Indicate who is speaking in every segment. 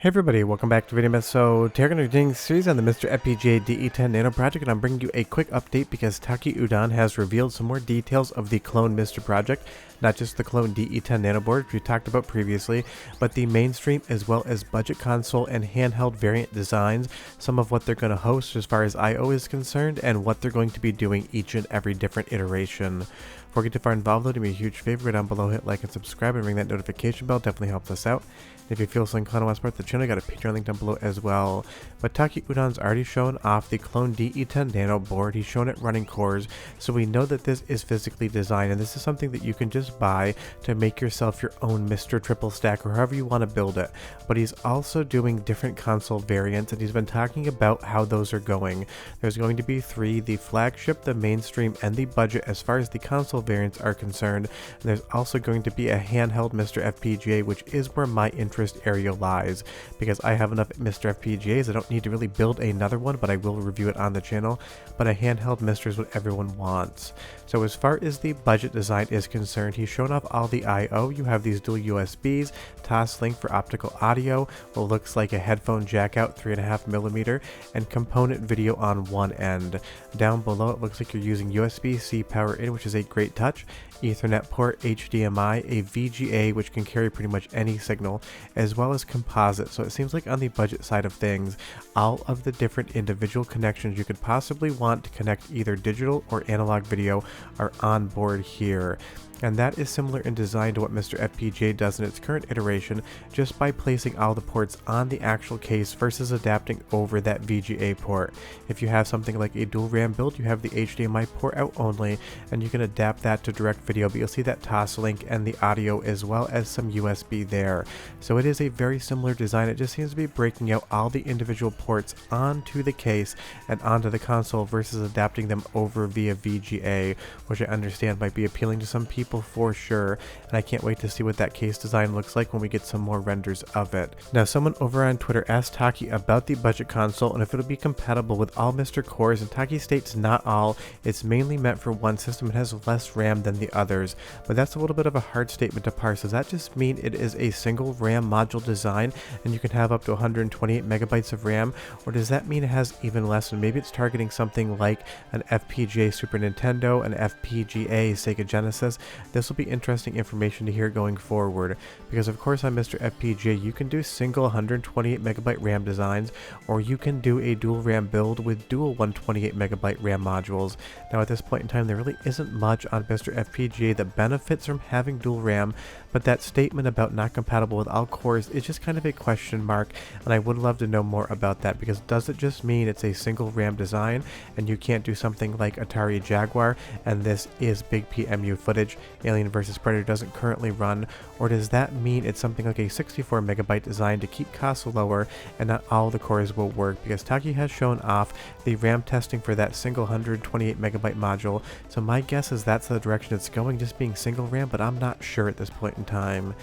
Speaker 1: Hey everybody, welcome back to Video. So today we're going to be doing a series on the MiSTer FPGA DE10 Nano project, and I'm bringing you a quick update because Taki Udon has revealed some more details of the clone MiSTer project. Not just the clone DE10 Nano board, which we talked about previously, but the mainstream as well as budget console and handheld variant designs, some of what they're going to host as far as I/O is concerned, and what they're going to be doing each and every different iteration. Before we get too far involved though, do me a huge favor, go down below, hit like and subscribe, and ring that notification bell, definitely helps us out. If you feel so inclined to want to support the channel, I got a Patreon link down below as well. But Taki Udon's already shown off the clone DE10 Nano board. He's shown it running cores, so we know that this is physically designed, and this is something that you can just buy to make yourself your own MiSTer triple stack or however you want to build it. But he's also doing different console variants, and he's been talking about how those are going. There's going to be three: the flagship, the mainstream, and the budget as far as the console variants are concerned. And there's also going to be a handheld MiSTer FPGA, which is where my interest area lies, because I have enough MiSTer FPGAs. I don't need to really build another one, but I will review it on the channel. But a handheld MiSTer is what everyone wants. So as far as the budget design is concerned, he's shown off all the I/O. You have these dual USBs, Toslink for optical audio, what looks like a headphone jack out 3.5mm, and component video on one end. Down below it looks like you're using USB-C power in, which is a great touch, Ethernet port, HDMI, a VGA which can carry pretty much any signal, as well as composite. So it seems like on the budget side of things, all of the different individual connections you could possibly want to connect either digital or analog video are on board here. And that is similar in design to what MiSTer FPGA does in its current iteration, just by placing all the ports on the actual case versus adapting over that VGA port. If you have something like a dual RAM build, you have the HDMI port out only, and you can adapt that to direct video, but you'll see that Toslink and the audio as well as some USB there. So it is a very similar design. It just seems to be breaking out all the individual ports onto the case and onto the console versus adapting them over via VGA, which I understand might be appealing to some people for sure, and I can't wait to see what that case design looks like when we get some more renders of it. Now, someone over on Twitter asked Taki about the budget console and if it'll be compatible with all MiSTer cores, and Taki states not all. It's mainly meant for one system. It has less RAM than the others, but that's a little bit of a hard statement to parse. Does that just mean it is a single RAM module design and you can have up to 128 megabytes of RAM, or does that mean it has even less and maybe it's targeting something like an FPGA Super Nintendo, an FPGA Sega Genesis? This will be interesting information to hear going forward, because of course on MiSTer FPGA you can do single 128 megabyte RAM designs, or you can do a dual RAM build with dual 128 megabyte RAM modules. Now at this point in time there really isn't much on MiSTer FPGA that benefits from having dual RAM, but that statement about not compatible with all cores is just kind of a question mark, and I would love to know more about that, because does it just mean it's a single RAM design and you can't do something like Atari Jaguar, and this is big PMU footage? Alien vs Predator doesn't currently run, or does that mean it's something like a 64 megabyte design to keep costs lower and not all the cores will work? Because Taki has shown off the RAM testing for that single 128 megabyte module, so my guess is that's the direction it's going, just being single RAM, but I'm not sure at this point in time.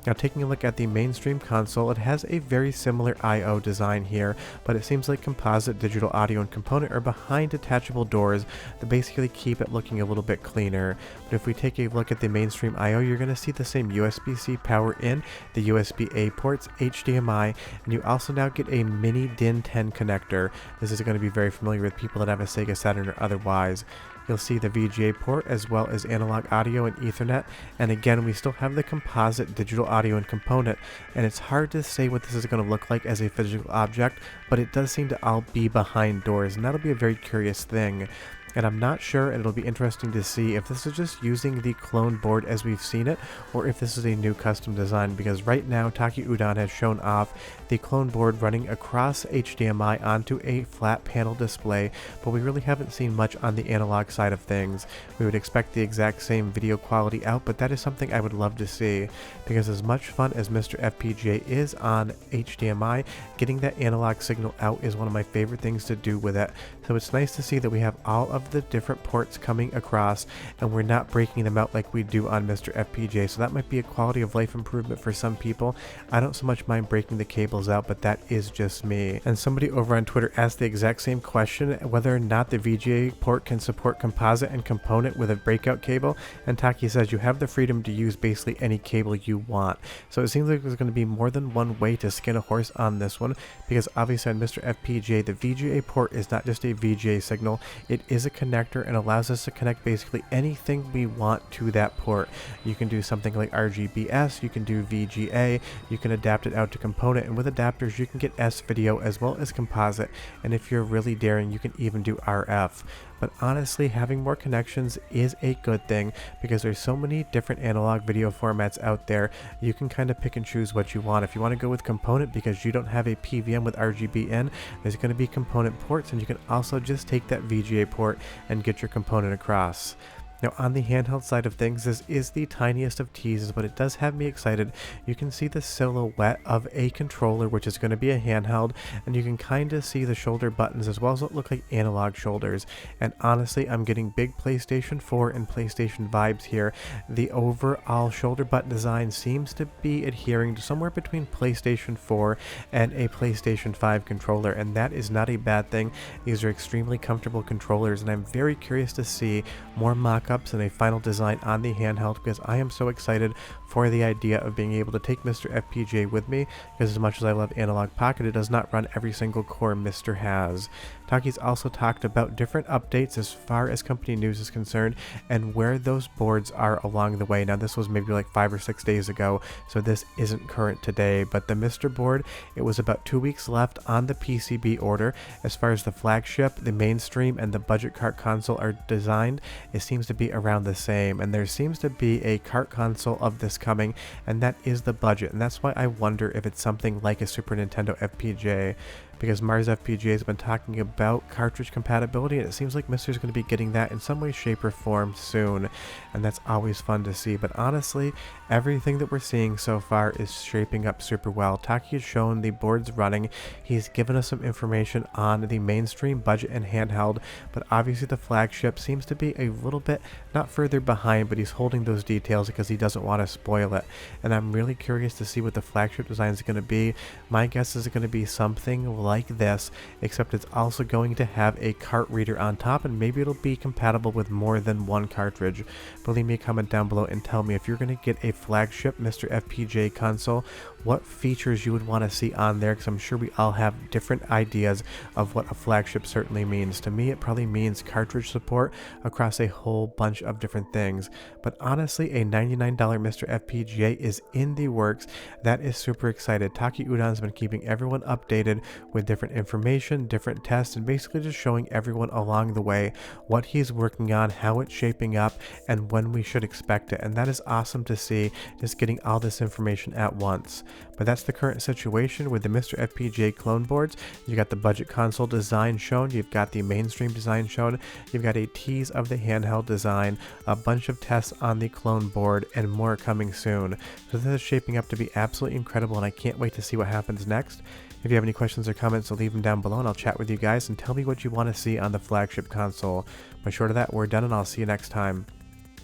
Speaker 1: Now, taking a look at the mainstream console, it has a very similar I/O design here, but it seems like composite digital audio and component are behind detachable doors that basically keep it looking a little bit cleaner. But if we take a look at the mainstream I/O, you're going to see the same USB-C power in, the USB-A ports, HDMI, and you also now get a mini DIN 10 connector. This is going to be very familiar with people that have a Sega Saturn or otherwise. You'll see the VGA port as well as analog audio and Ethernet, and again we still have the composite digital audio and component, and it's hard to say what this is going to look like as a physical object, but it does seem to all be behind doors, and that'll be a very curious thing. And I'm not sure, and it'll be interesting to see if this is just using the clone board as we've seen it, or if this is a new custom design, because right now Taki Udon has shown off the clone board running across HDMI onto a flat panel display, but we really haven't seen much on the analog side of things. We would expect the exact same video quality out, but that is something I would love to see, because as much fun as MiSTer FPGA is on HDMI, getting that analog signal out is one of my favorite things to do with it. So it's nice to see that we have all of of the different ports coming across, and we're not breaking them out like we do on MiSTer FPGA. So that might be a quality of life improvement for some people. I don't so much mind breaking the cables out, but that is just me. And somebody over on Twitter asked the exact same question, whether or not the VGA port can support composite and component with a breakout cable, and Taki says you have the freedom to use basically any cable you want. So it seems like there's going to be more than one way to skin a horse on this one, because obviously on MiSTer FPGA, the VGA port is not just a VGA signal, it is a connector and allows us to connect basically anything we want to that port. You can do something like RGBS, you can do VGA, you can adapt it out to component, and with adapters you can get S-video as well as composite, and if you're really daring you can even do RF. But honestly, having more connections is a good thing, because there's so many different analog video formats out there. You can kind of pick and choose what you want. If you want to go with component because you don't have a PVM with RGB in, there's going to be component ports, and you can also just take that VGA port and get your component across. Now on the handheld side of things, this is the tiniest of teases, but it does have me excited. You can see the silhouette of a controller, which is going to be a handheld, and you can kind of see the shoulder buttons as well as what look like analog shoulders. And honestly, I'm getting big PlayStation 4 and PlayStation vibes here. The overall shoulder button design seems to be adhering to somewhere between PlayStation 4 and a PlayStation 5 controller, and that is not a bad thing. These are extremely comfortable controllers, and I'm very curious to see more mock-ups and a final design on the handheld, because I am so excited for the idea of being able to take MiSTer FPGA with me, because as much as I love Analog Pocket, it does not run every single core MiSTer has. Taki's also talked about different updates as far as company news is concerned and where those boards are along the way. Now this was maybe like 5 or 6 days ago, so this isn't current today, but the MiSTer board, it was about 2 weeks left on the PCB order. As far as the flagship, the mainstream, and the budget cart console are designed, it seems to be around the same, and there seems to be a cart console of this coming, and that is the budget, and that's why I wonder if it's something like a Super Nintendo FPGA, because Mars FPGA has been talking about cartridge compatibility, and it seems like MiSTer is going to be getting that in some way, shape, or form soon, and that's always fun to see. But honestly, everything that we're seeing so far is shaping up super well. Taki has shown the boards running, he's given us some information on the mainstream, budget, and handheld, but obviously the flagship seems to be a little bit not further behind, but he's holding those details because he doesn't want to spoil it, and I'm really curious to see what the flagship design is going to be. My guess is going to be something like this, except it's also going to have a cart reader on top, and maybe it'll be compatible with more than one cartridge. But leave me a comment down below and tell me, if you're going to get a flagship MiSTer FPGA console, what features you would want to see on there, because I'm sure we all have different ideas of what a flagship certainly means. To me, it probably means cartridge support across a whole bunch of different things. But honestly, a $99 MiSTer FPGA is in the works. That is super excited. Taki Udon's been keeping everyone updated with different information, different tests, and basically just showing everyone along the way what he's working on, how it's shaping up, and when we should expect it. And that is awesome to see, just getting all this information at once. But that's the current situation with the MiSTer FPGA clone boards. You got the budget console design shown, you've got the mainstream design shown, you've got a tease of the handheld design, a bunch of tests on the clone board, and more coming soon. So this is shaping up to be absolutely incredible, and I can't wait to see what happens next. If you have any questions or comments, so leave them down below and I'll chat with you guys and tell me what you want to see on the flagship console. But short of that, we're done, and I'll see you next time.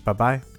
Speaker 1: Bye bye.